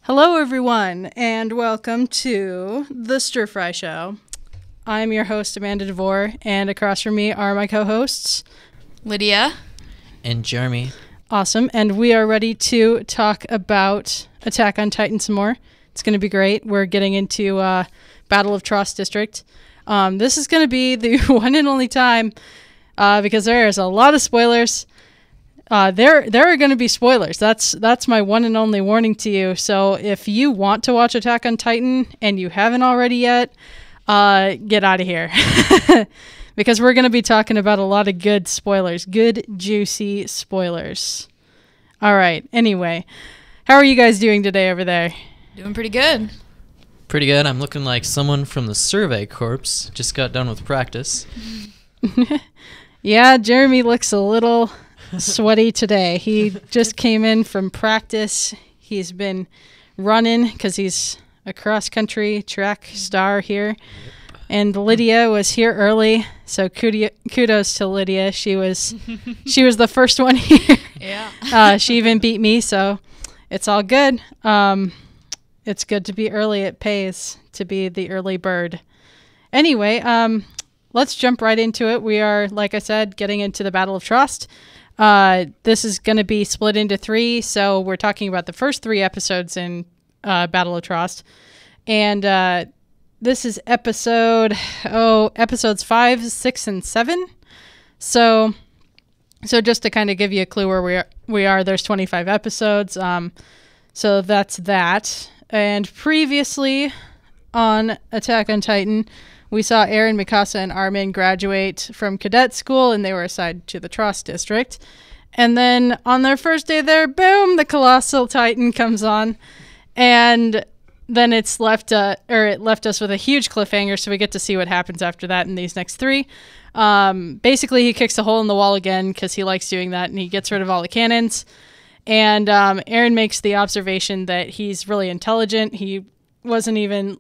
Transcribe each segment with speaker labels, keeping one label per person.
Speaker 1: Hello, everyone, and welcome to the Stir Fry Show. I'm your host, Amanda DeVore, and across from me are my co-hosts,
Speaker 2: Lydia
Speaker 3: and Jeremy.
Speaker 1: Awesome, and we are ready to talk about Attack on Titan some more. It's going to be great. We're getting into Battle of Trost District. This is going to be the one and only time because there's a lot of spoilers. There are going to be spoilers. That's my one and only warning to you. So if you want to watch Attack on Titan and you haven't already yet, get out of here. Because we're going to be talking about a lot of good spoilers. Good, juicy spoilers. All right. Anyway, how are you guys doing today over there?
Speaker 2: doing pretty good.
Speaker 3: Pretty good. I'm looking like someone from the Survey Corps. Just got done with practice.
Speaker 1: Yeah, Jeremy looks a little sweaty today. He just came in from practice. He's been running because he's a cross-country track star here. And Lydia was here early, so kudos to Lydia. She was the first one here.
Speaker 2: Yeah.
Speaker 1: She even beat me, so it's all good. It's good to be early. It pays to be the early bird. Anyway, let's jump right into it. We are, like I said, getting into the Battle of Trost. This is going to be split into 3, so we're talking about the first 3 episodes in Battle of Trost. And this is episodes 5, 6, and 7. So just to kind of give you a clue where we are, there's 25 episodes. So that's that. And previously on Attack on Titan, we saw Eren, Mikasa, and Armin graduate from cadet school, and they were assigned to the Trost District. And then on their first day there, boom, the Colossal Titan comes on, and then it left us with a huge cliffhanger, so we get to see what happens after that in these next 3. Basically, he kicks a hole in the wall again because he likes doing that, and he gets rid of all the cannons. And Eren makes the observation that he's really intelligent. He wasn't even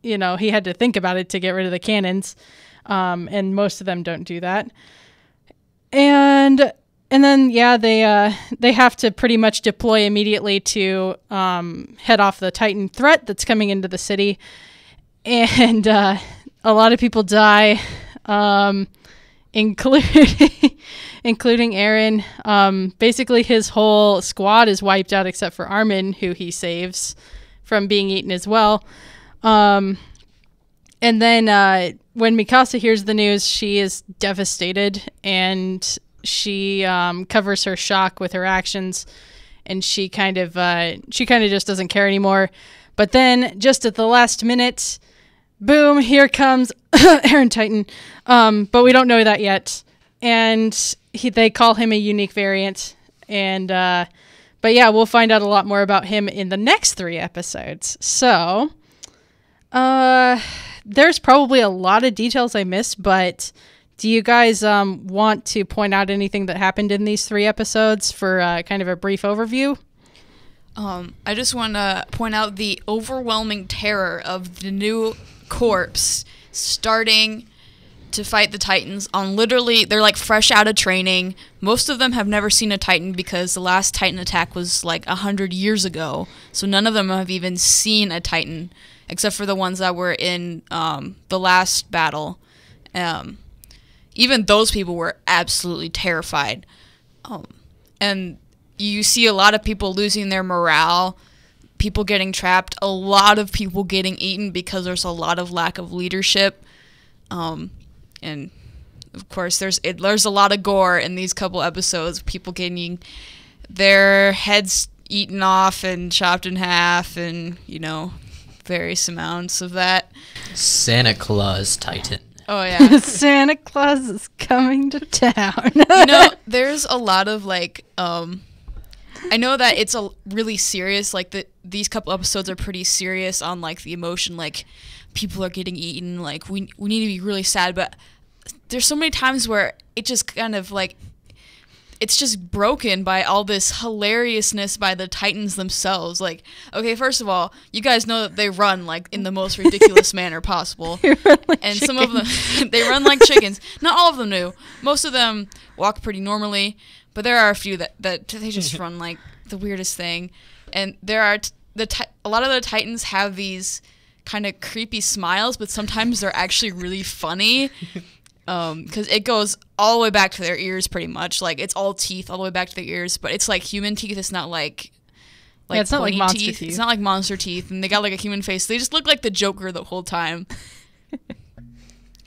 Speaker 1: he had to think about it to get rid of the cannons, and most of them don't do that. And then they have to pretty much deploy immediately to head off the Titan threat that's coming into the city, and a lot of people die, including Eren. Basically, his whole squad is wiped out except for Armin, who he saves from being eaten as well. And then when Mikasa hears the news, she is devastated, and she covers her shock with her actions, and she kind of just doesn't care anymore. But then, just at the last minute, boom, here comes Eren Titan. But we don't know that yet, and they call him a unique variant. And but yeah, we'll find out a lot more about him in the next 3 episodes. So there's probably a lot of details I missed, but do you guys want to point out anything that happened in these 3 episodes for kind of a brief overview?
Speaker 2: I just want to point out the overwhelming terror of the new corps starting to fight the Titans on they're like fresh out of training. Most of them have never seen a Titan because the last Titan attack was like 100 years ago. So none of them have even seen a Titan except for the ones that were in the last battle. Even those people were absolutely terrified. And you see a lot of people losing their morale, people getting trapped, a lot of people getting eaten because there's a lot of lack of leadership. And of course, there's a lot of gore in these couple episodes. People getting their heads eaten off and chopped in half, and various amounts of that.
Speaker 3: Santa Claus Titan.
Speaker 2: Oh yeah,
Speaker 1: Santa Claus is coming to town.
Speaker 2: There's a lot of I know that it's really serious. These couple episodes are pretty serious on the emotion. People are getting eaten. We need to be really sad, but there's so many times where it just kind of it's just broken by all this hilariousness by the Titans themselves. Okay, first of all, you guys know that they run in the most ridiculous manner possible, and some of them they run like chickens. Not all of them do. Most of them walk pretty normally, but there are a few that they just run like the weirdest thing. And there are a lot of the Titans have these kind of creepy smiles, but sometimes they're actually really funny. Because it goes all the way back to their ears, pretty much. Like, it's all teeth all the way back to their ears, but it's like human teeth. It's not like
Speaker 1: it's not like monster teeth.
Speaker 2: It's not like monster teeth, and they got like a human face. They just look like the Joker the whole time,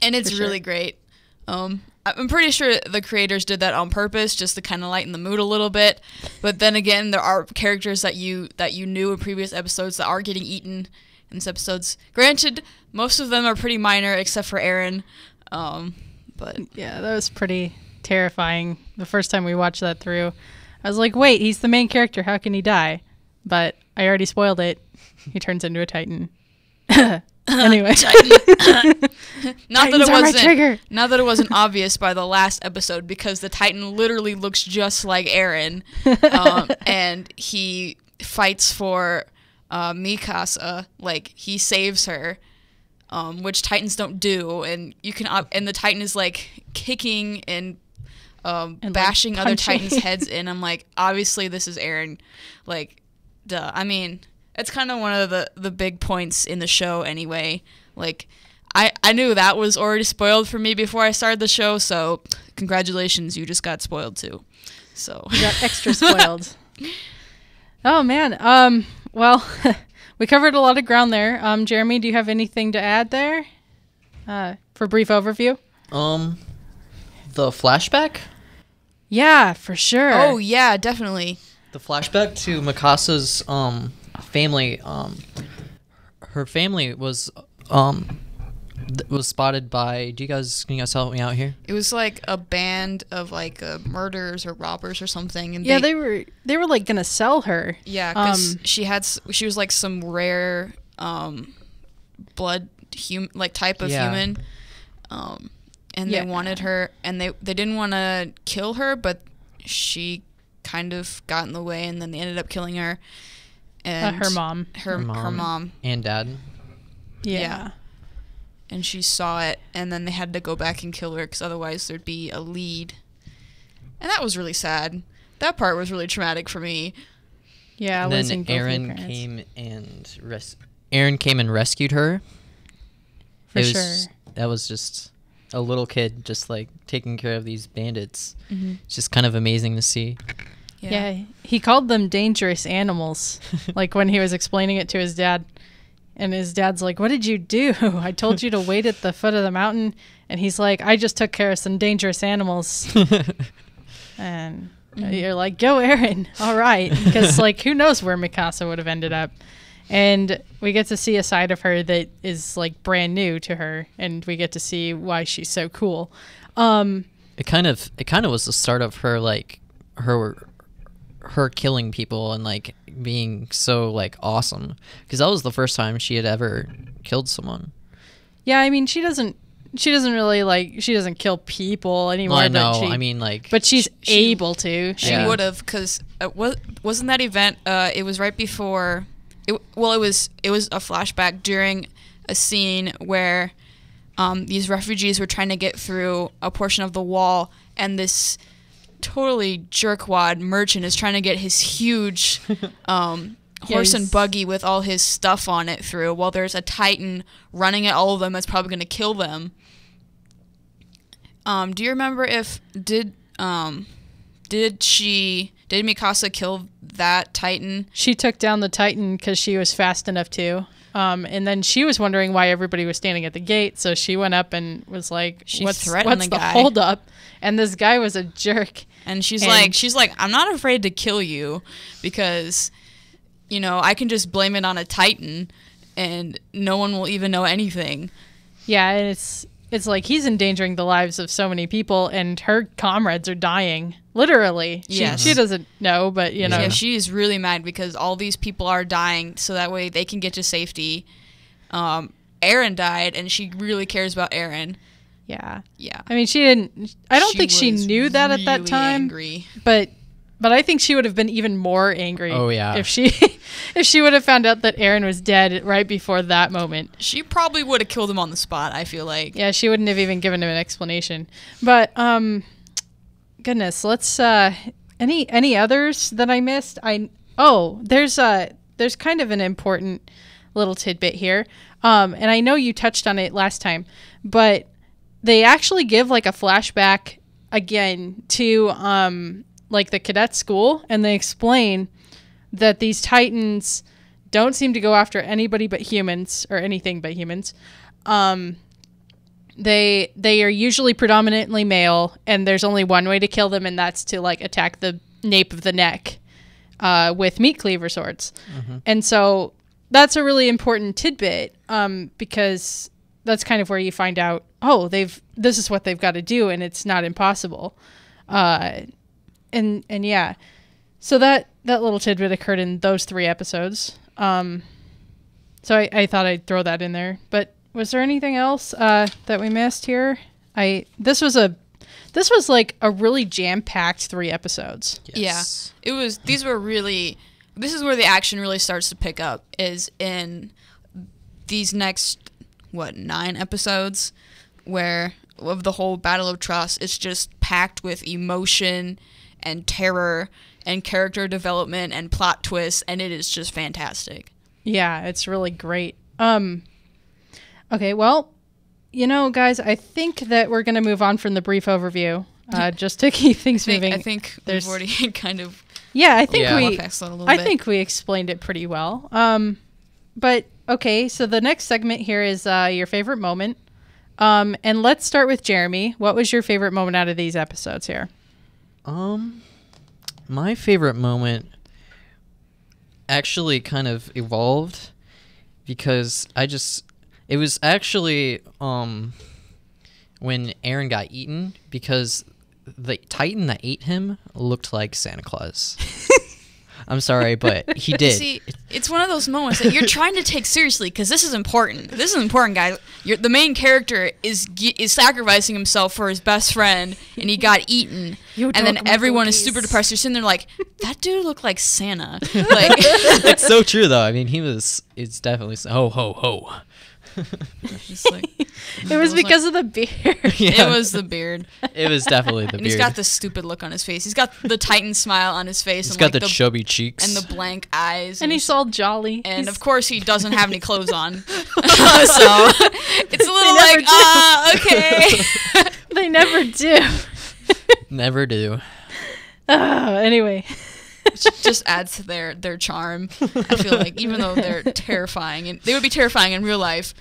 Speaker 2: and it's really great. I'm pretty sure the creators did that on purpose, just to kind of lighten the mood a little bit. But then again, there are characters that you knew in previous episodes that are getting eaten in these episodes. Granted, most of them are pretty minor, except for Aaron. But
Speaker 1: yeah, that was pretty terrifying the first time we watched that through. I was like, wait, he's the main character. How can he die? But I already spoiled it. He turns into a Titan. Anyway. Not that it wasn't obvious by the last episode, because the Titan literally looks just like Eren. And he fights for Mikasa. Like, he saves her. Which Titans don't do, and and the Titan is like kicking and bashing like
Speaker 2: other Titans' heads in. I'm like, obviously this is Eren, like, duh. I mean, it's kind of one of the big points in the show anyway. Like, I knew that was already spoiled for me before I started the show, so congratulations, you just got spoiled too. So
Speaker 1: you got extra spoiled. Oh man. Well. We covered a lot of ground there. Jeremy, do you have anything to add there for a brief overview?
Speaker 3: The flashback?
Speaker 1: Yeah, for sure.
Speaker 2: Oh, yeah, definitely.
Speaker 3: The flashback to Mikasa's family. Her family was spotted by. Can you guys help me out here?
Speaker 2: It was like a band of like murderers or robbers or something, and
Speaker 1: yeah, they were like gonna sell her.
Speaker 2: Yeah, because she was like some rare blood type of human, and they wanted her, and they didn't want to kill her, but she kind of got in the way, and then they ended up killing her. And
Speaker 1: her mom
Speaker 3: and dad.
Speaker 1: Yeah.
Speaker 2: And she saw it, and then they had to go back and kill her, because otherwise there'd be a lead. And that was really sad. That part was really traumatic for me.
Speaker 1: Yeah,
Speaker 3: and then Aaron came and rescued her. That was just a little kid just like taking care of these bandits. Mm-hmm. It's just kind of amazing to see.
Speaker 1: Yeah, he called them dangerous animals, like when he was explaining it to his dad. And his dad's like, what did you do? I told you to wait at the foot of the mountain. And he's like, I just took care of some dangerous animals. And you're like, go, Aaron. All right. Because, like, who knows where Mikasa would have ended up. And we get to see a side of her that is, like, brand new to her. And we get to see why she's so cool.
Speaker 3: It kind of was the start of her, like, her killing people and like being so like awesome, because that was the first time she had ever killed someone.
Speaker 1: Yeah, I mean, she doesn't really like, she doesn't kill people anymore.
Speaker 3: Well, I know. I mean, like,
Speaker 1: but she's able to.
Speaker 2: She would have, because wasn't that event? It was right before. It was a flashback during a scene where these refugees were trying to get through a portion of the wall, and this totally jerkwad merchant is trying to get his huge horse and buggy with all his stuff on it through, while there's a Titan running at all of them that's probably going to kill them. Do you remember did Mikasa kill that Titan?
Speaker 1: She took down the Titan because she was fast enough to. And then she was wondering why everybody was standing at the gate, so she went up and was like, what's the hold up? And this guy was a jerk.
Speaker 2: And she's like, I'm not afraid to kill you, because, you know, I can just blame it on a Titan and no one will even know anything.
Speaker 1: Yeah, and it's like he's endangering the lives of so many people, and her comrades are dying. Literally. She doesn't know, but, you know.
Speaker 2: Yeah, she is really mad because all these people are dying, so that way they can get to safety. Eren died, and she really cares about Eren.
Speaker 1: Yeah. Yeah. I mean, I don't think she knew that at that time.
Speaker 2: Angry.
Speaker 1: But I think she would have been even more angry.
Speaker 3: Oh, yeah.
Speaker 1: If she would have found out that Eren was dead right before that moment.
Speaker 2: She probably would have killed him on the spot, I feel like.
Speaker 1: Yeah, she wouldn't have even given him an explanation. But goodness, let's any others that I missed? There's there's kind of an important little tidbit here. And I know you touched on it last time, but they actually give like a flashback again to like the cadet school, and they explain that these Titans don't seem to go after anybody but humans, or anything but humans. They are usually predominantly male, and there's only one way to kill them, and that's to like attack the nape of the neck with meat cleaver swords. And so that's a really important tidbit, because that's kind of where you find out, oh, this is what they've got to do, and it's not impossible. And yeah, so that little tidbit occurred in those 3 episodes. So I thought I'd throw that in there. But was there anything else that we missed here? This was like a really jam-packed 3 episodes.
Speaker 2: Yes. Yeah, it was. These were really. This is where the action really starts to pick up. Is in these next 9 episodes, where of the whole Battle of Trost, it's just packed with emotion and terror and character development and plot twists, and it is just fantastic. Yeah,
Speaker 1: it's really great. Okay, well, guys, I think that we're going to move on from the brief overview, just to keep things moving.
Speaker 2: I think we've already kind of...
Speaker 1: Yeah, I think we explained it pretty well. But, okay, so the next segment here is your favorite moment. And let's start with Jeremy. What was your favorite moment out of these episodes here?
Speaker 3: My favorite moment actually kind of evolved because it was actually when Aaron got eaten, because the Titan that ate him looked like Santa Claus. I'm sorry, but he did.
Speaker 2: See, it's one of those moments that you're trying to take seriously, because this is important. This is important, guys. The main character is sacrificing himself for his best friend, and he got eaten. And then everyone is super depressed. You're sitting there like, that dude looked like Santa. Like,
Speaker 3: it's so true, though. I mean, it's definitely ho, ho, ho.
Speaker 1: It was because of the beard.
Speaker 2: Yeah. It was the beard.
Speaker 3: It was definitely the beard.
Speaker 2: And he's got this stupid look on his face. He's got the Titan smile on his face.
Speaker 3: He's got the chubby cheeks.
Speaker 2: And the blank eyes.
Speaker 1: And he's all jolly.
Speaker 2: And of course he doesn't have any clothes on. So it's a little okay.
Speaker 1: They never do.
Speaker 3: Never do.
Speaker 1: Anyway.
Speaker 2: Which just adds to their charm. I feel like, even though they're terrifying, and they would be terrifying in real life,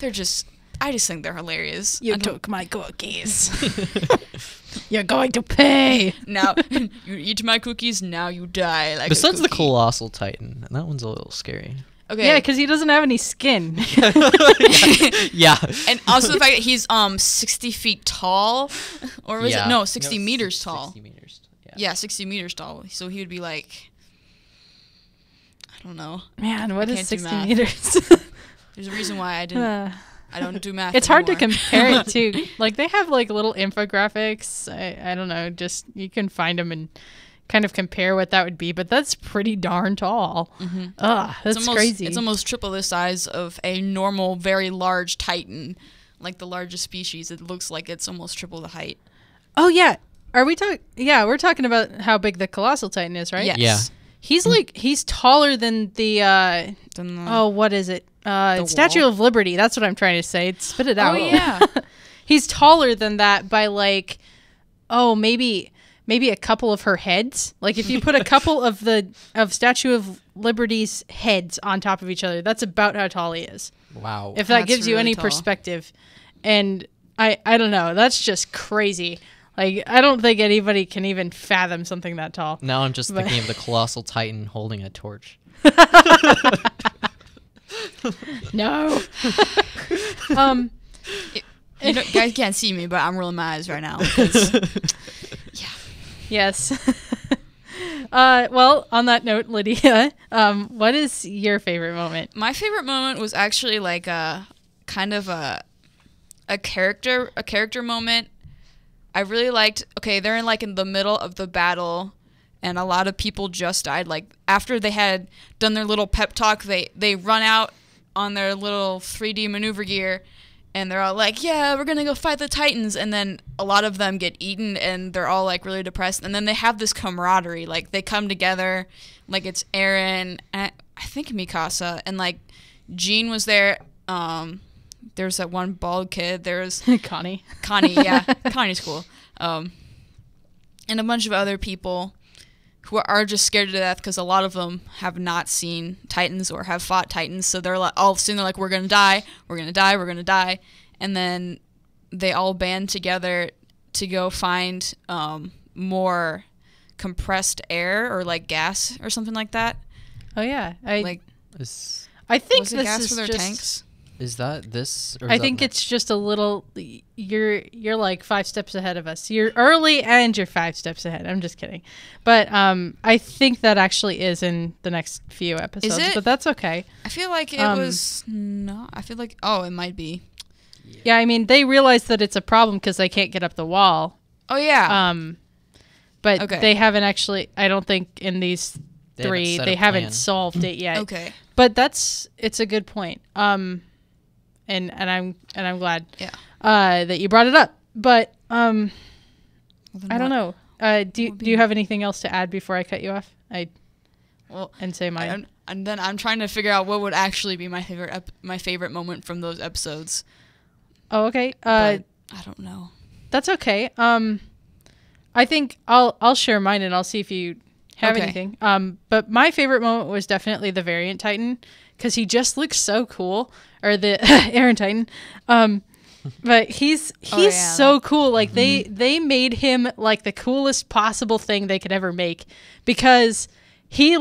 Speaker 2: I just think they're hilarious.
Speaker 1: You took my cookies. You're going to pay.
Speaker 2: Now, you eat my cookies, now you die like
Speaker 3: Besides the Colossal Titan, and that one's a little scary.
Speaker 2: Okay.
Speaker 1: Yeah, because he doesn't have any skin.
Speaker 3: Yeah.
Speaker 2: And also the fact that he's 60 feet tall, or was it? No, 60 meters tall.
Speaker 3: 60 meters.
Speaker 2: Yeah, 60 meters tall. So he would be like, I don't know.
Speaker 1: Man, what is 60 meters?
Speaker 2: There's a reason why I don't do math.
Speaker 1: It's
Speaker 2: anymore.
Speaker 1: hard to compare it to. Like, they have like little infographics. I don't know. Just you can find them and kind of compare what that would be. But that's pretty darn tall. That's crazy.
Speaker 2: It's almost triple the size of a normal, very large Titan, like the largest species. It looks like it's almost triple the height.
Speaker 1: Oh yeah. Are we talking? Yeah, we're talking about how big the Colossal Titan is, right?
Speaker 2: Yes.
Speaker 3: Yeah.
Speaker 1: He's taller than the what is it? Statue of Liberty. That's what I'm trying to say. Spit it out.
Speaker 2: Oh yeah.
Speaker 1: He's taller than that by like, maybe a couple of her heads. Like if you put a couple of Statue of Liberty's heads on top of each other, that's about how tall he is.
Speaker 3: Wow.
Speaker 1: If that gives you
Speaker 2: really
Speaker 1: any
Speaker 2: tall.
Speaker 1: Perspective. And I don't know. That's just crazy. Like, I don't think anybody can even fathom something that tall.
Speaker 3: Now I'm just thinking of the Colossal Titan holding a torch.
Speaker 1: No.
Speaker 2: Guys can't see me, but I'm rolling my eyes right now. Yeah.
Speaker 1: Yes. Well, on that note, Lydia, what is your favorite moment?
Speaker 2: My favorite moment was actually like a kind of a character moment. I really liked, they're in the middle of the battle, and a lot of people just died. Like, after they had done their little pep talk, they run out on their little 3D maneuver gear, and they're all like, yeah, we're going to go fight the Titans. And then a lot of them get eaten, and they're all, like, really depressed. And then they have this camaraderie. Like, they come together, like, it's Aaron, I think Mikasa, and like Jean was there. There's that one bald kid. There's
Speaker 1: Connie.
Speaker 2: Yeah, Connie's cool. And a bunch of other people who are just scared to death because a lot of them have not seen Titans or have fought Titans. So they're like, all of a sudden they're like, we're gonna die, we're gonna die, we're gonna die, and then they all band together to go find more compressed air or like gas or something like that.
Speaker 1: Oh yeah,
Speaker 2: I
Speaker 1: think
Speaker 2: was
Speaker 1: this
Speaker 2: it gas
Speaker 1: is
Speaker 2: for their
Speaker 1: just,
Speaker 2: tanks?
Speaker 3: Is that this? Or is
Speaker 1: I
Speaker 3: that
Speaker 1: think
Speaker 3: next?
Speaker 1: it's just a little. You're like 5 steps ahead of us. You're early and you're 5 steps ahead. I'm just kidding, but I think that actually is in the next few episodes.
Speaker 2: Is it?
Speaker 1: But that's okay.
Speaker 2: I feel like it was not. I feel like it might be.
Speaker 1: Yeah, I mean they realize that it's a problem because they can't get up the wall.
Speaker 2: Oh yeah.
Speaker 1: But
Speaker 2: Okay.
Speaker 1: they haven't actually. I don't think in these three they haven't solved it yet.
Speaker 2: Okay.
Speaker 1: But it's a good point. And I'm glad that you brought it up. But I don't know. Do you have anything else to add before I cut you off? And say mine.
Speaker 2: And then I'm trying to figure out what would actually be my favorite moment from those episodes.
Speaker 1: Oh, okay.
Speaker 2: But I don't know.
Speaker 1: That's okay. I think I'll share mine and I'll see if you have anything. But my favorite moment was definitely the Variant Titan because he just looks so cool, or the Aaron Titan. But he's so cool. Like they made him like the coolest possible thing they could ever make because he's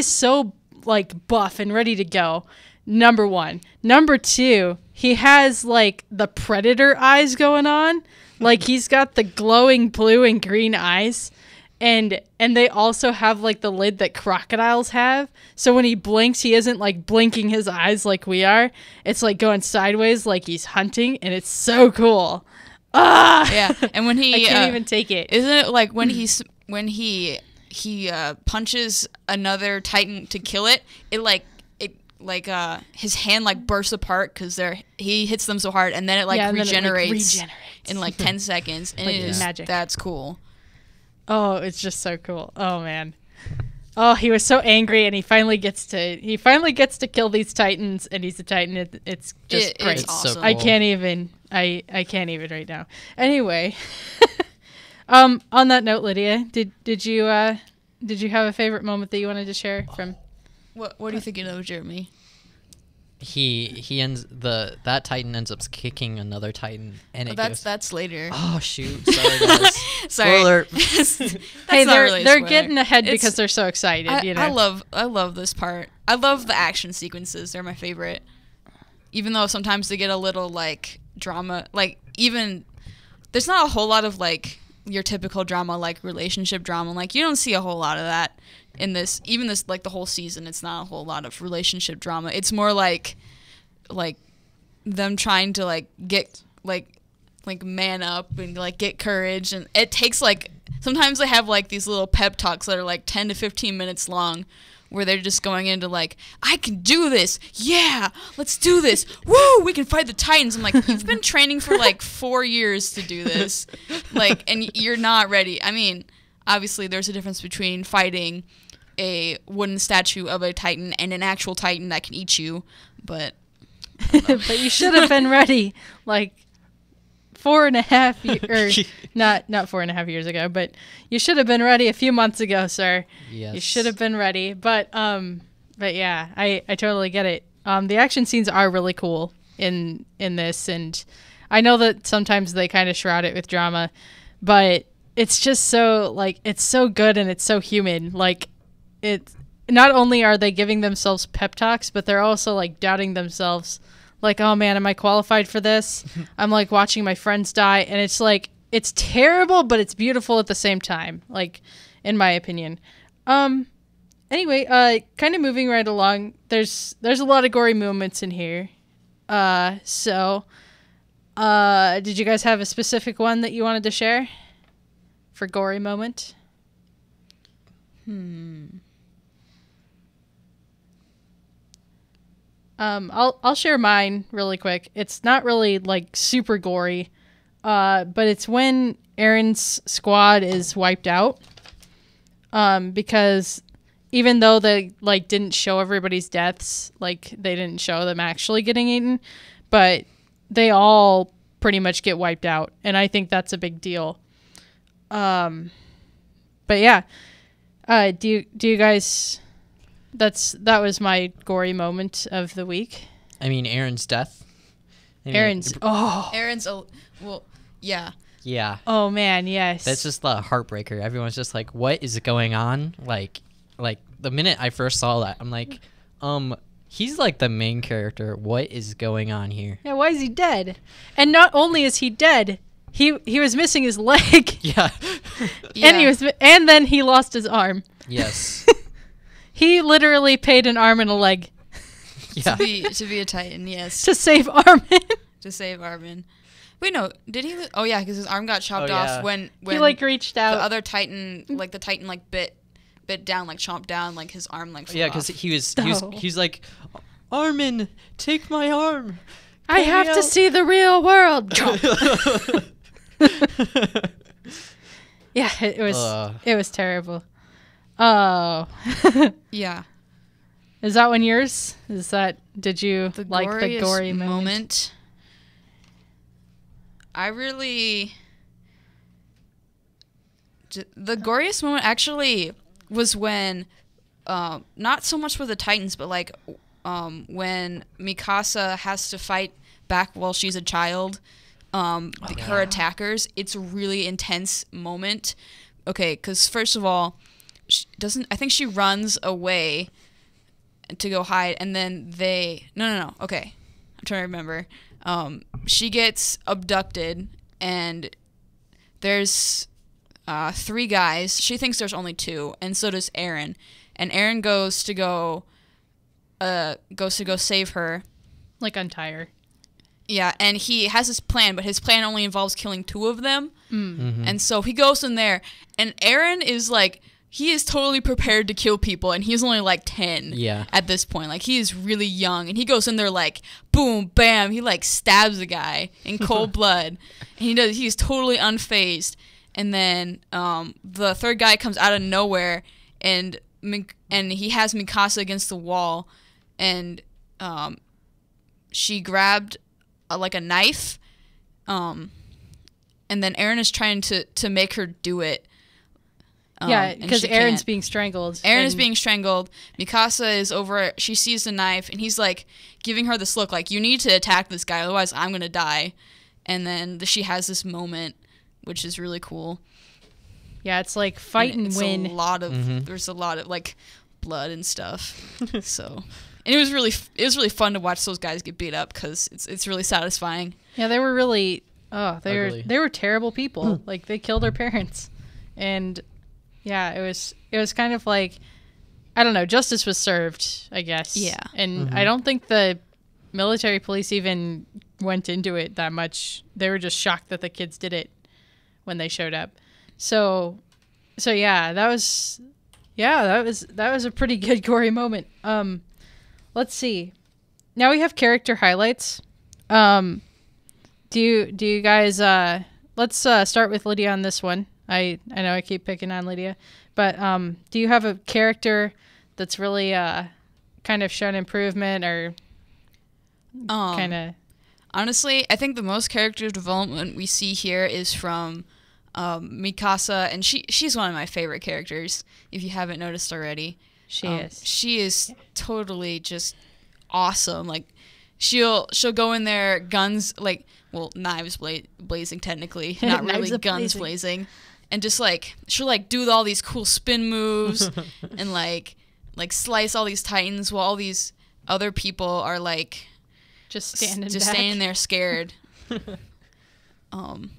Speaker 1: so like buff and ready to go. Number one. Number two, he has like the predator eyes going on. Like he's got the glowing blue and green eyes. And they also have like the lid that crocodiles have. So when he blinks, he isn't like blinking his eyes like we are. It's like going sideways like he's hunting, and it's so cool. Ah!
Speaker 2: Yeah. And when he
Speaker 1: I can't even take it.
Speaker 2: Isn't it like when he punches another Titan to kill it, his hand like bursts apart because he hits them so hard, and then it regenerates in like 10 seconds, and
Speaker 1: like
Speaker 2: it is
Speaker 1: magic.
Speaker 2: That's cool.
Speaker 1: Oh, it's just so cool. Oh man. Oh, he was so angry, and he finally gets to kill these Titans, and he's a Titan. It's just great.
Speaker 2: It's awesome.
Speaker 3: so cool.
Speaker 1: I can't even right now. Anyway, on that note, Lydia, did you have a favorite moment that you wanted to share from?
Speaker 2: What are you thinking of, Jeremy?
Speaker 3: He ends that Titan ends up kicking another Titan, and
Speaker 2: that's later.
Speaker 3: Oh shoot! Sorry guys.
Speaker 2: Sorry.
Speaker 3: Spoiler.
Speaker 1: Hey,
Speaker 2: not really a
Speaker 1: they're
Speaker 2: spoiler.
Speaker 1: getting ahead because they're so excited.
Speaker 2: I love this part. I love the action sequences. They're my favorite. Even though sometimes they get a little like drama, like even there's not a whole lot of like your typical drama, like relationship drama. Like you don't see a whole lot of that in this. Even this like the whole season, it's not a whole lot of relationship drama. It's more like them trying to like get like man up and like get courage, and it takes like sometimes they have like these little pep talks that are like 10 to 15 minutes long where they're just going into like, I can do this, yeah, let's do this, woo, we can fight the Titans. I'm like, you've been training for like 4 years to do this, like, and you're not ready. I mean, obviously there's a difference between fighting a wooden statue of a Titan and an actual Titan that can eat you, but
Speaker 1: But you should have been ready like 4.5 years, or not 4.5 years ago, but you should have been ready a few months ago, sir.
Speaker 3: Yes.
Speaker 1: You should have been ready. But yeah, I totally get it. The action scenes are really cool in this, and I know that sometimes they kind of shroud it with drama, but it's just so like it's so good and it's so human. Like it's not only are they giving themselves pep talks, but they're also like doubting themselves. Like, oh man, am I qualified for this? I'm like watching my friends die, and it's like it's terrible, but it's beautiful at the same time. Like, in my opinion. Anyway, kind of moving right along. There's a lot of gory moments in here. So, did you guys have a specific one that you wanted to share for gory moment? I'll share mine really quick. It's not really like super gory, but it's when Aaron's squad is wiped out, because even though they like didn't show everybody's deaths, like they didn't show them actually getting eaten, but they all pretty much get wiped out, and I think that's a big deal. But yeah, do you guys? That was my gory moment of the week.
Speaker 3: I mean, Aaron's death.
Speaker 1: Aaron's
Speaker 2: well, yeah.
Speaker 3: Yeah.
Speaker 1: Oh man, yes.
Speaker 3: That's just the heartbreaker. Everyone's just like, what is going on? Like the minute I first saw that, I'm like, he's like the main character. What is going on here?
Speaker 1: Yeah, why is he dead? And not only is he dead, he was missing his leg.
Speaker 3: Yeah.
Speaker 1: And then he lost his arm.
Speaker 3: Yes.
Speaker 1: He literally paid an arm and a leg.
Speaker 3: Yeah.
Speaker 2: To be a Titan, yes.
Speaker 1: To save Armin.
Speaker 2: To save Armin. Wait, no. Did he? Oh yeah, because his arm got chopped off when
Speaker 1: he like reached out.
Speaker 2: The other Titan, like the Titan, like bit down, like chomped down, like his arm, like flew
Speaker 3: yeah,
Speaker 2: because
Speaker 3: he was like, Armin, take my arm.
Speaker 1: I have to see the real world. Yeah, it was terrible. Oh.
Speaker 2: Yeah.
Speaker 1: Is that one yours? Did you like the gory
Speaker 2: moment? The goriest moment actually was when, not so much with the Titans, but like when Mikasa has to fight back while she's a child, her attackers. It's a really intense moment. Okay, because first of all, I think she runs away to go hide, and then no. Okay, I'm trying to remember. She gets abducted, and there's 3 guys. She thinks there's only 2, and so does Aaron. And Aaron goes to go save her,
Speaker 1: like untie her.
Speaker 2: Yeah, and he has his plan, but his plan only involves killing 2 of them.
Speaker 3: Mm-hmm.
Speaker 2: And so he goes in there, and Aaron is like, he is totally prepared to kill people, and he's only like 10 at this point. Like, he is really young, and he goes in there like, boom, bam, he like stabs a guy in cold blood. And he's totally unfazed. And then the 3rd guy comes out of nowhere, and he has Mikasa against the wall, and she grabbed like a knife, and then Aaron is trying to make her do it.
Speaker 1: Yeah, because Aaron's being strangled.
Speaker 2: Aaron is being strangled. Mikasa is over. She sees the knife, and he's like giving her this look, like, you need to attack this guy, otherwise I'm gonna die. And then she has this moment, which is really cool.
Speaker 1: Yeah, it's like fight and win.
Speaker 2: There's a lot of like blood and stuff. So, and it was really fun to watch those guys get beat up, because it's really satisfying.
Speaker 1: Yeah, they were really they were terrible people. Like, they killed their parents, and yeah, it was kind of like, I don't know, justice was served, I guess.
Speaker 2: Yeah.
Speaker 1: And I don't think the military police even went into it that much. They were just shocked that the kids did it when they showed up. So yeah, that was a pretty good gory moment. Let's see. Now we have character highlights. Do you guys let's start with Lydia on this one. I know I keep picking on Lydia, but do you have a character that's really kind of shown improvement, or kind of?
Speaker 2: Honestly, I think the most character development we see here is from Mikasa, and she's one of my favorite characters, if you haven't noticed already. She is totally just awesome. Like, she'll go in there, guns, like, well, knives blazing technically, not really guns blazing. And just like, she'll like do all these cool spin moves and like slice all these Titans while all these other people are like
Speaker 1: just standing
Speaker 2: there scared. And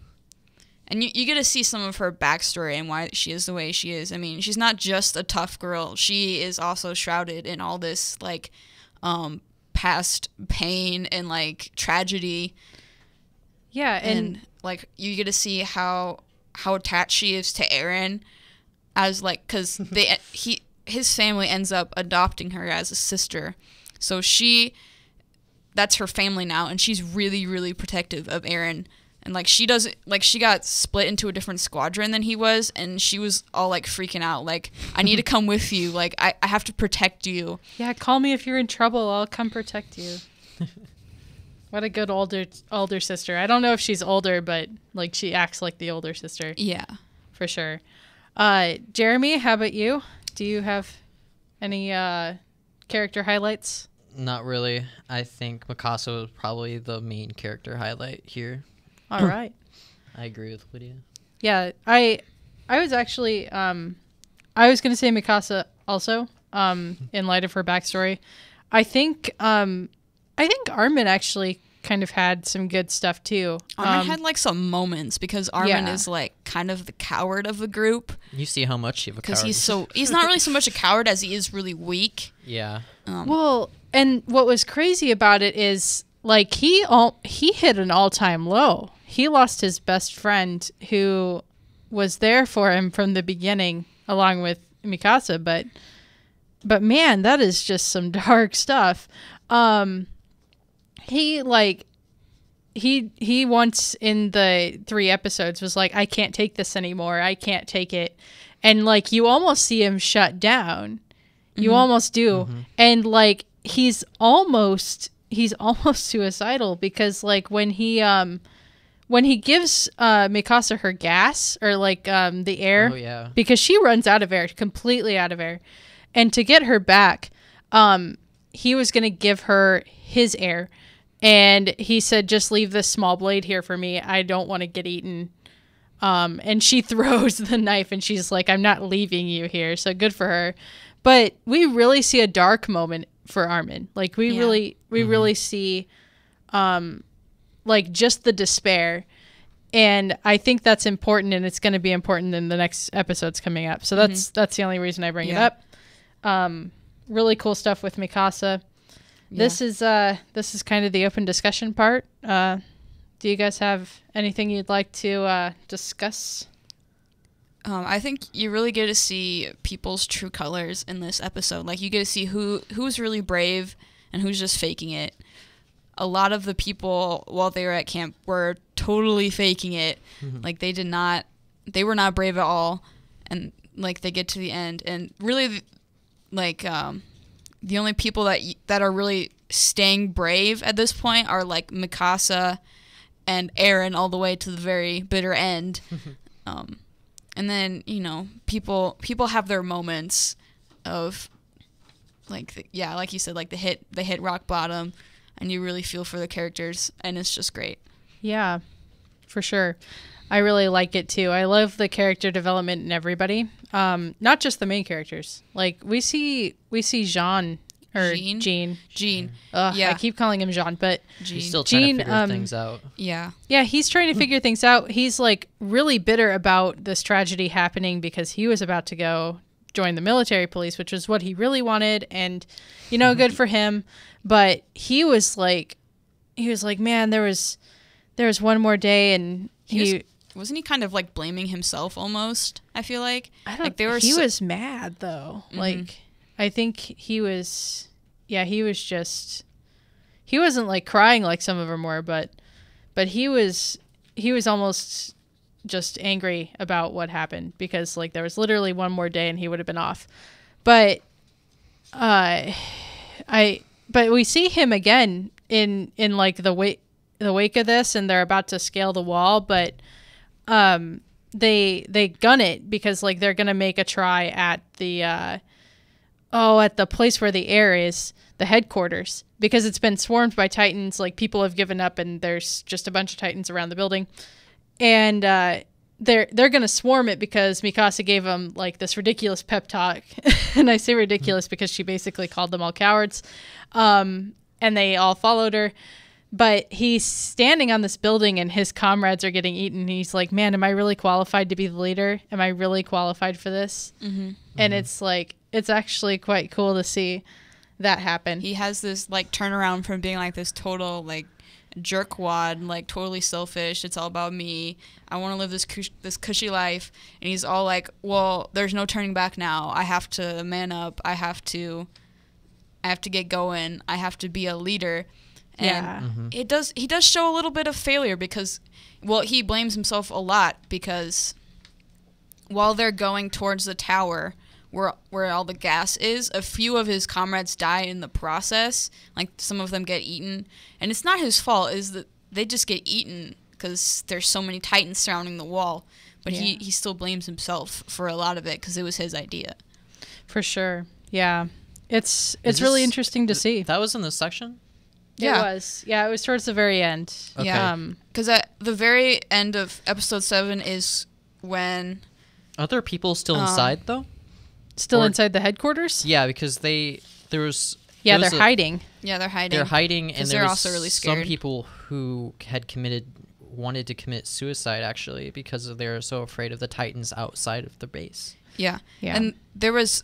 Speaker 2: you get to see some of her backstory and why she is the way she is. I mean, she's not just a tough girl. She is also shrouded in all this like past pain and like tragedy.
Speaker 1: Yeah, and
Speaker 2: like you get to see how attached she is to Aaron, as like, because his family ends up adopting her as a sister, so that's her family now, and she's really, really protective of Aaron, And like she doesn't, like she got split into a different squadron than he was, and she was all like freaking out, like, I need to come with you, like I have to protect you.
Speaker 1: Yeah, call me if you're in trouble, I'll come protect you. What a good older sister. I don't know if she's older, but like she acts like the older sister.
Speaker 2: Yeah,
Speaker 1: for sure. Jeremy, how about you? Do you have any character highlights?
Speaker 3: Not really. I think Mikasa was probably the main character highlight here.
Speaker 1: All right.
Speaker 3: I agree with Lydia.
Speaker 1: Yeah, I was actually I was gonna say Mikasa also. In light of her backstory, I think Armin actually kind of had some good stuff too.
Speaker 2: Armin had like some moments because Armin is like kind of the coward of the group.
Speaker 3: You see how much of a coward
Speaker 2: because he's not really so much a coward as he is really weak.
Speaker 3: Yeah.
Speaker 1: Well, and what was crazy about it is like he hit an all-time low. He lost his best friend who was there for him from the beginning, along with Mikasa. But man, that is just some dark stuff. He once in the 3 episodes was like, I can't take this anymore. I can't take it. And like, you almost see him shut down. You almost do. And like, he's almost suicidal because like when he gives Mikasa her gas or like the air, because she runs out of air, completely out of air. And to get her back, he was going to give her his air. And he said, just leave this small blade here for me. I don't want to get eaten. And she throws the knife and she's like, I'm not leaving you here. So good for her. But we really see a dark moment for Armin. Like we really see like just the despair. And I think that's important, and it's going to be important in the next episodes coming up. So that's the only reason I bring it up. Really cool stuff with Mikasa. This is kind of the open discussion part. Do you guys have anything you'd like to discuss?
Speaker 2: I think you really get to see people's true colors in this episode. Like you get to see who's really brave and who's just faking it. A lot of the people while they were at camp were totally faking it. Like they were not brave at all. And like they get to the end and really like the only people that are really staying brave at this point are like Mikasa and Eren all the way to the very bitter end. And then, you know, people have their moments of like like you said, like they hit rock bottom and you really feel for the characters and it's just great. Yeah, for sure. I really like it too. I love the character development in everybody. Not just the main characters. Like we see Jean or Jean. Yeah. I keep calling him Jean, but
Speaker 3: he's still trying to figure things out.
Speaker 2: Yeah,
Speaker 1: he's trying to figure things out. He's like really bitter about this tragedy happening because he was about to go join the military police, which was what he really wanted, and you know, good for him. But he was like, man, there was one more day, and
Speaker 2: wasn't he kind of like blaming himself almost? I feel like
Speaker 1: he was mad though. Like I think he was he wasn't like crying like some of them were, but he was almost just angry about what happened because like there was literally one more day and he would have been off. But but we see him again in like the wake of this, and they're about to scale the wall, but they gun it because like they're gonna make a try at the place where the air is, the headquarters, because it's been swarmed by Titans. Like people have given up and there's just a bunch of Titans around the building, and they're gonna swarm it because Mikasa gave them like this ridiculous pep talk. And I say ridiculous because she basically called them all cowards, and they all followed her. But he's standing on this building and his comrades are getting eaten. He's like, man, am I really qualified to be the leader? Am I really qualified for this? And it's like, it's actually quite cool to see that happen.
Speaker 2: He has this like turnaround from being like this total like jerkwad, like totally selfish. It's all about me. I want to live this cushy life. And he's all like, well, there's no turning back now. I have to man up. I have to get going. I have to be a leader. And he does show a little bit of failure because, well, he blames himself a lot because while they're going towards the tower where all the gas is, a few of his comrades die in the process. Like, some of them get eaten. And it's not his fault, is that they just get eaten because there's so many Titans surrounding the wall. But he still blames himself for a lot of it because it was his idea.
Speaker 1: For sure. Yeah. It's really interesting to see.
Speaker 3: That was in this section?
Speaker 1: Yeah. It was. Yeah, it was towards the very end.
Speaker 3: Okay.
Speaker 2: Yeah. Because at the very end of episode 7 is when...
Speaker 3: Are there people still inside, though?
Speaker 1: Still inside the headquarters?
Speaker 3: Yeah, because they're
Speaker 2: Yeah,
Speaker 1: hiding.
Speaker 2: they're hiding.
Speaker 3: They're hiding, and
Speaker 2: they're
Speaker 3: there was
Speaker 2: also really scared.
Speaker 3: some people who wanted to commit suicide, actually, because they're so afraid of the Titans outside of the base.
Speaker 2: Yeah. And there was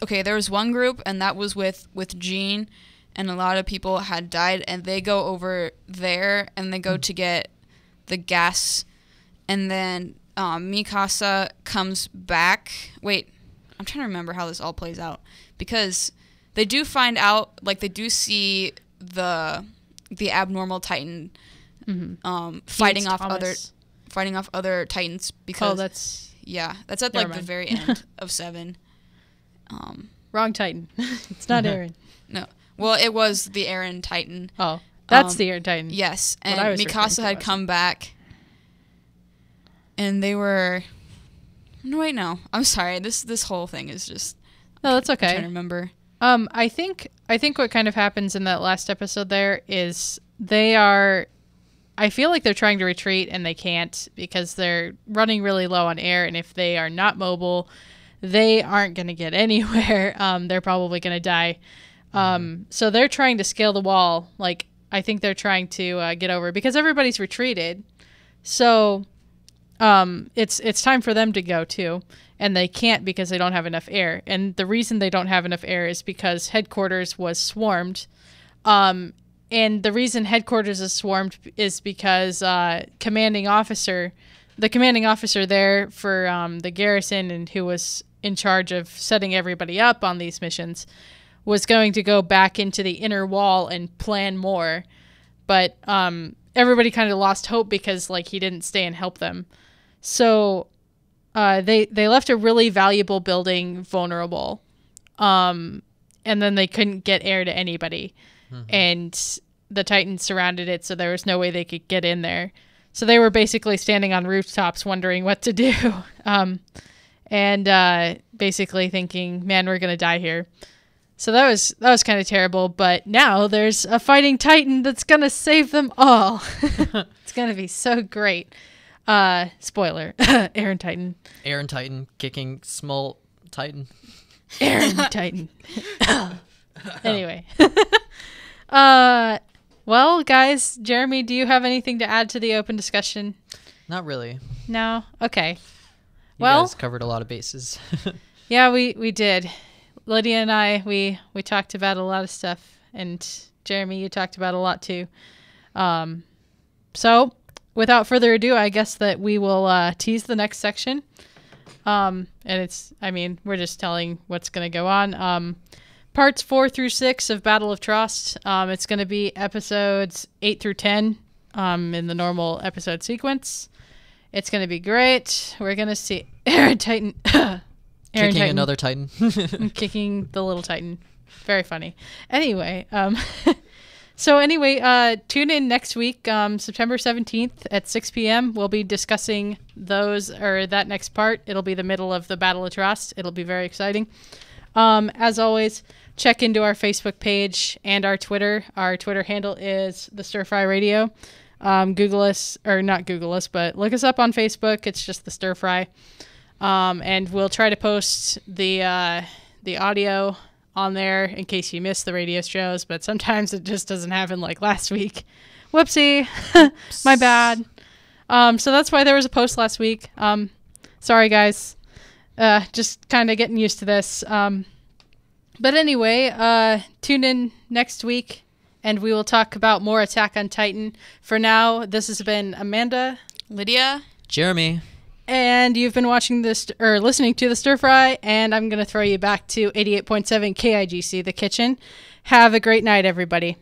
Speaker 2: one group, and that was with Jean, and a lot of people had died, and they go over there, and they go to get the gas, and then Mikasa comes back. Wait, I'm trying to remember how this all plays out, because they do find out, like, they do see the abnormal Titan fighting off other Titans because that's at like the very end of 7.
Speaker 1: Wrong Titan. It's not Eren.
Speaker 2: No, well, it was the Eren Titan.
Speaker 1: Oh, that's the Eren Titan.
Speaker 2: Yes, and Mikasa had come back, and they were. No, wait, no. I'm sorry. This whole thing is just.
Speaker 1: No, that's okay.
Speaker 2: I'm trying to remember.
Speaker 1: I think what kind of happens in that last episode there is I feel like they're trying to retreat and they can't because they're running really low on air, and if they are not mobile, they aren't going to get anywhere. They're probably going to die. So they're trying to scale the wall. Like, I think they're trying to get over because everybody's retreated. So it's time for them to go too. And they can't because they don't have enough air. And the reason they don't have enough air is because headquarters was swarmed. And the reason headquarters is swarmed is because the commanding officer there for the garrison and who was in charge of setting everybody up on these missions was going to go back into the inner wall and plan more. But everybody kind of lost hope because, like, he didn't stay and help them. So they left a really valuable building vulnerable. And then they couldn't get air to anybody. And the Titans surrounded it, so there was no way they could get in there. So they were basically standing on rooftops wondering what to do. And basically thinking, man, we're going to die here. So that was kind of terrible. But now there's a fighting Titan that's going to save them all. It's going to be so great. Spoiler. Eren Titan.
Speaker 3: Eren Titan kicking small Titan.
Speaker 1: Eren Titan. Anyway. Well, guys, Jeremy, do you have anything to add to the open discussion?
Speaker 3: Not really.
Speaker 1: No? Okay.
Speaker 3: You guys covered a lot of bases.
Speaker 1: Yeah, we did. Lydia and I, we talked about a lot of stuff, and Jeremy, you talked about a lot too. So, without further ado, I guess that we will tease the next section. And we're just telling what's going to go on. Parts 4 through 6 of Battle of Trost. It's going to be episodes 8 through 10 in the normal episode sequence. It's going to be great. We're going to see Eren Titan.
Speaker 3: Kicking Titan. Another Titan.
Speaker 1: Kicking the little Titan. Very funny. Anyway, tune in next week, September 17th at 6 p.m. We'll be discussing that next part. It'll be the middle of the Battle of Trost. It'll be very exciting. As always, check into our Facebook page and our Twitter. Our Twitter handle is The Stir Fry Radio. Google us, or not Google us, but look us up on Facebook. It's just The Stir Fry. And we'll try to post the audio on there in case you missed the radio shows, but sometimes it just doesn't happen like last week. Whoopsie. My bad. So that's why there was a post last week. Sorry, guys. Just kind of getting used to this. But anyway, tune in next week, and we will talk about more Attack on Titan. For now, this has been Amanda,
Speaker 2: Lydia,
Speaker 3: Jeremy,
Speaker 1: and you've been listening to The Stir Fry, and I'm going to throw you back to 88.7 KIGC, The Kitchen. Have a great night, everybody.